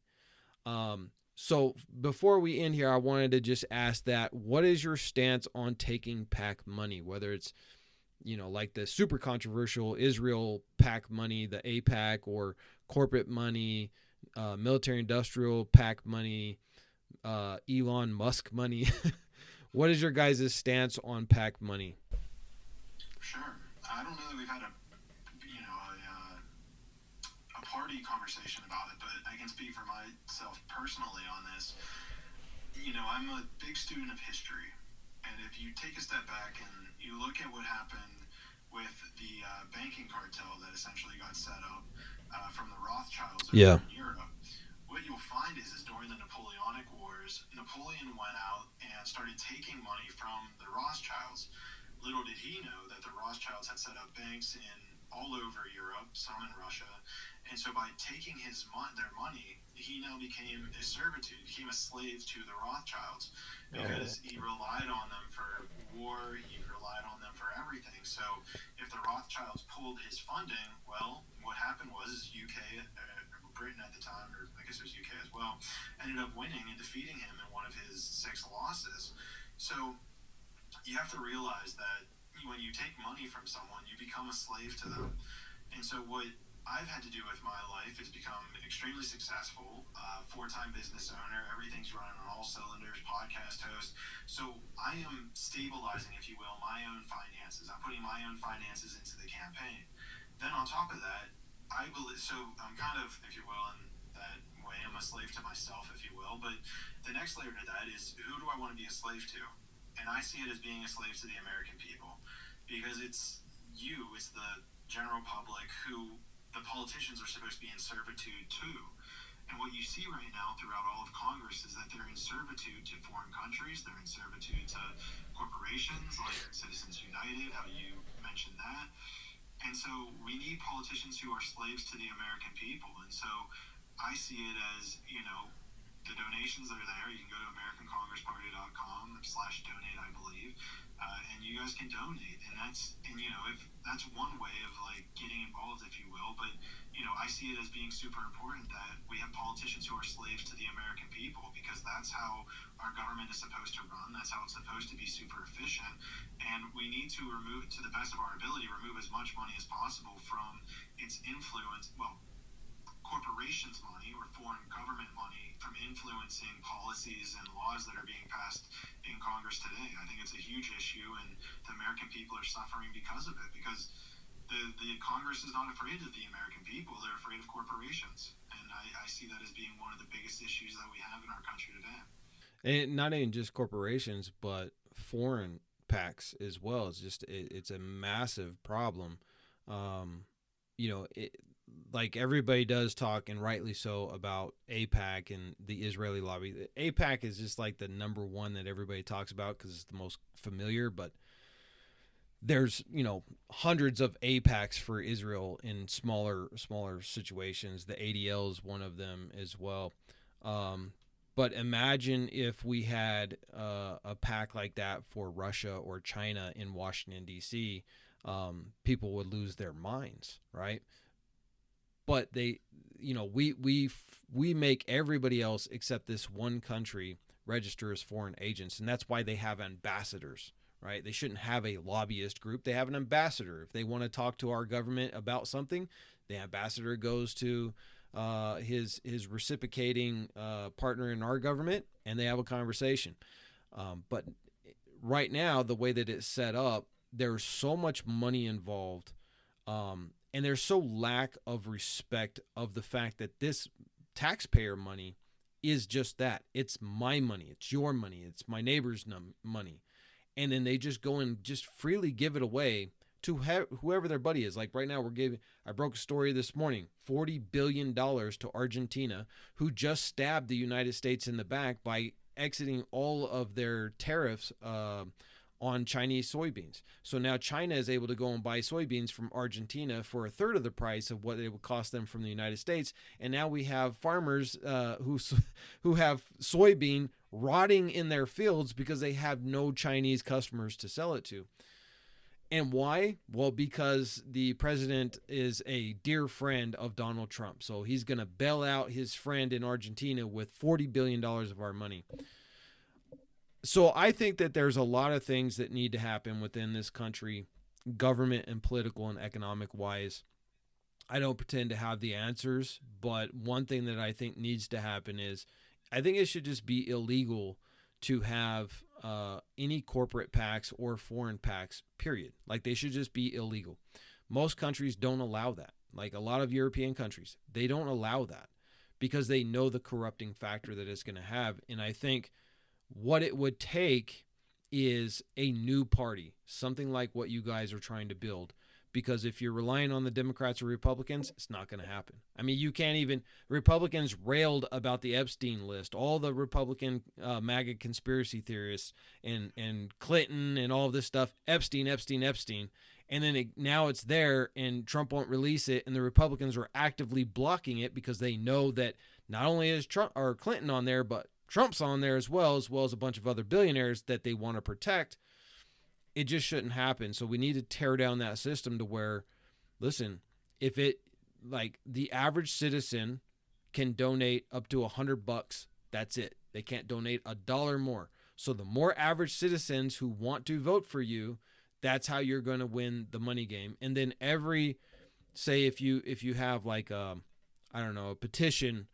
Speaker 1: So before we end here, I wanted to just ask that: what is your stance on taking PAC money? Whether it's like the super controversial Israel PAC money, the APAC, or corporate money, military industrial PAC money, Elon Musk money. What is your guys' stance on PAC money?
Speaker 2: Sure. I don't know that we've had a party conversation about it, but I can speak for myself personally on this. I'm a big student of history, and if you take a step back and you look at what happened with the banking cartel that essentially got set up from the Rothschilds over
Speaker 1: Yeah.
Speaker 2: in Europe, what you'll find is during the Napoleonic Wars, Napoleon went out and started taking money from the Rothschilds. Little did he know that the Rothschilds had set up banks in all over Europe, some in Russia, and so by taking their money, he now became a servitude, became a slave to the Rothschilds,
Speaker 1: Oh.
Speaker 2: because he relied on them for war, he relied on them for everything. everything. So if the Rothschilds pulled his funding, well, what happened was UK, Britain at the time, or I guess it was UK as well, ended up winning and defeating him in one of his 6 losses. So you have to realize that when you take money from someone, you become a slave to them. And so what I've had to do with my life is become extremely successful, four-time business owner. Everything's running on all cylinders, podcast host. So I am stabilizing, if you will, my own finances. I'm putting my own finances into the campaign. Then on top of that, I believe, so I'm kind of, if you will, in that way, I'm a slave to myself, if you will. But the next layer to that is, who do I want to be a slave to? And I see it as being a slave to the American people, because it's the general public who the politicians are supposed to be in servitude to. And what you see right now throughout all of Congress is that they're in servitude to foreign countries, they're in servitude to corporations like Citizens United, how you mentioned that. And so we need politicians who are slaves to the American people. And so I see it as, the donations that are there. You can go to AmericanCongressParty.com/donate, I believe, and you guys can donate. If that's one way of like getting involved, if you will. But I see it as being super important that we have politicians who are slaves to the American people, because that's how our government is supposed to run. That's how it's supposed to be super efficient, and we need to remove, to the best of our ability, remove as much money as possible from its influence. Well, corporations' money or foreign government money from influencing policies and laws that are being passed in Congress today. I think it's a huge issue, and the American people are suffering because of it. Because the Congress is not afraid of the American people; they're afraid of corporations, and I see that as being one of the biggest issues that we have in our country today.
Speaker 1: And not even just corporations, but foreign PACs as well. It's a massive problem. Um, like everybody does talk, and rightly so, about APAC and the Israeli lobby. APAC is just like the number one that everybody talks about because it's the most familiar. But there's hundreds of APACs for Israel in smaller situations. The ADL is one of them as well. Um, but imagine if we had a pack like that for Russia or China in Washington D.C. People would lose their minds, right? But we make everybody else except this one country register as foreign agents, and that's why they have ambassadors, right? They shouldn't have a lobbyist group. They have an ambassador. If they want to talk to our government about something, the ambassador goes to his reciprocating partner in our government, and they have a conversation. But right now, the way that it's set up, there's so much money involved, and there's so lack of respect of the fact that this taxpayer money is just that. It's my money. It's your money. It's my neighbor's money. And then they just go and just freely give it away to whoever their buddy is. Like right now, I broke a story this morning, $40 billion to Argentina, who just stabbed the United States in the back by exiting all of their tariffs on Chinese soybeans. So now China is able to go and buy soybeans from Argentina for a third of the price of what it would cost them from the United States. And now we have farmers who have soybean rotting in their fields because they have no Chinese customers to sell it to. And why? Well, because the president is a dear friend of Donald Trump. So he's going to bail out his friend in Argentina with $40 billion of our money. So I think that there's a lot of things that need to happen within this country, government and political and economic wise. I don't pretend to have the answers, but one thing that I think needs to happen is I think it should just be illegal to have any corporate PACs or foreign PACs, period. Like they should just be illegal. Most countries don't allow that. Like a lot of European countries, they don't allow that because they know the corrupting factor that it's going to have. And I think what it would take is a new party, something like what you guys are trying to build. Because if you're relying on the Democrats or Republicans, it's not going to happen. I mean, you can't even. Republicans railed about the Epstein list, all the Republican MAGA conspiracy theorists, and Clinton and all of this stuff. Epstein. And then now it's there, and Trump won't release it, and the Republicans are actively blocking it because they know that not only is Trump or Clinton on there, but Trump's on there as well as a bunch of other billionaires that they want to protect. it just shouldn't happen. So we need to tear down that system to where, listen, if it, like, the average citizen can donate up to $100. That's it. They can't donate a dollar more. So the more average citizens who want to vote for you, that's how you're going to win the money game. And then every, say, if you have like I don't know, a petition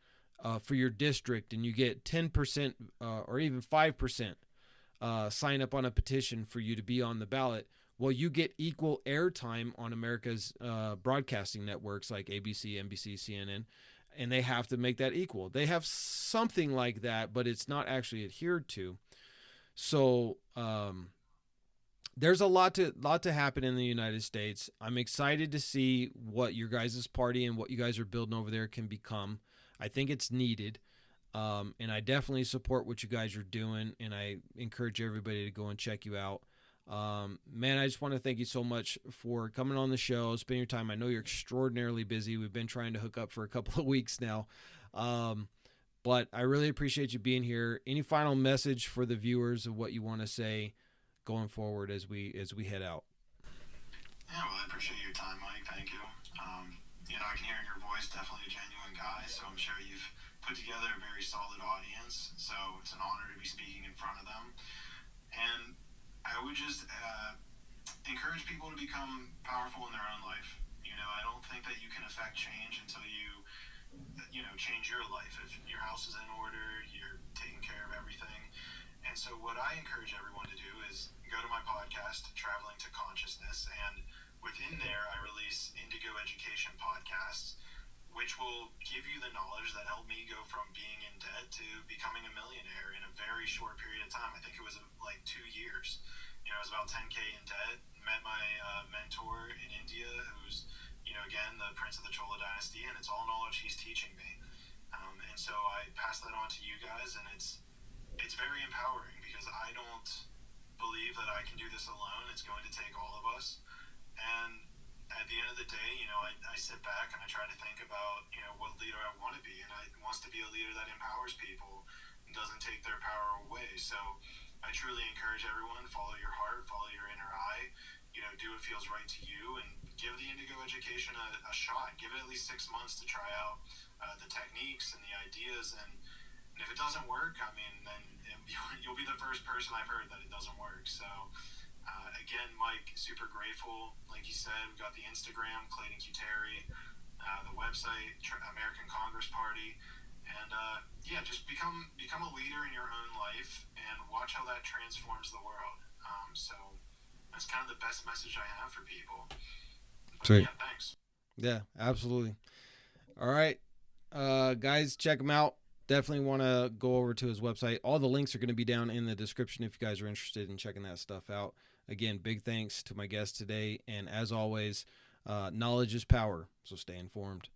Speaker 1: for your district, and you get 10% or even 5% sign up on a petition for you to be on the ballot, well, you get equal airtime on America's broadcasting networks like ABC, NBC, CNN, and they have to make that equal. They have something like that, but it's not actually adhered to. So there's a lot to happen in the United States. I'm excited to see what your guys' party and what you guys are building over there can become. I think it's needed. And I definitely support what you guys are doing, and I encourage everybody to go and check you out. Man, I just want to thank you so much for coming on the show, spending your time. I know you're extraordinarily busy. We've been trying to hook up for a couple of weeks now. But I really appreciate you being here. Any final message for the viewers of what you want to say going forward as we head out?
Speaker 2: Yeah, well, I appreciate your time, Mike. Thank you. I can hear in your voice, definitely a genuine guy. So I'm sure you've put together a very solid audience. So it's an honor to be speaking in front of them. And I would just encourage people to become powerful in their own life. I don't think that you can affect change until you change your life. If your house is in order, you're taking care of everything. And so what I encourage everyone to do is go to my podcast, Traveling to Consciousness, and within there I release Indigo Education podcasts, which will give you the knowledge that helped me go from being in debt to becoming a millionaire in a very short period of time. I think it was like 2 years. I was about 10K in debt, met my mentor in India, who's, again, the Prince of the Chola dynasty, and it's all knowledge he's teaching me. And so I pass that on to you guys, and it's very empowering because I don't believe that I can do this alone. It's going to take all of us. And at the end of the day, I sit back and I try to think about, what leader I want to be. And I wants to be a leader that empowers people and doesn't take their power away. So I truly encourage everyone, follow your heart, follow your inner eye, do what feels right to you, and give the Indigo Education a shot. Give it at least 6 months to try out the techniques and the ideas. And if it doesn't work, I mean, then you'll be the first person I've heard that it doesn't work. So, again, Mike, super grateful. Like you said, we've got the Instagram, Clayton Cuteri, the website, American Congress Party. And, just become a leader in your own life and watch how that transforms the world. So that's kind of the best message I have for people. But,
Speaker 1: Sweet.
Speaker 2: yeah, thanks.
Speaker 1: Yeah, absolutely. All right, guys, check him out. Definitely want to go over to his website. All the links are going to be down in the description if you guys are interested in checking that stuff out. Again, big thanks to my guest today. And as always, knowledge is power, so stay informed.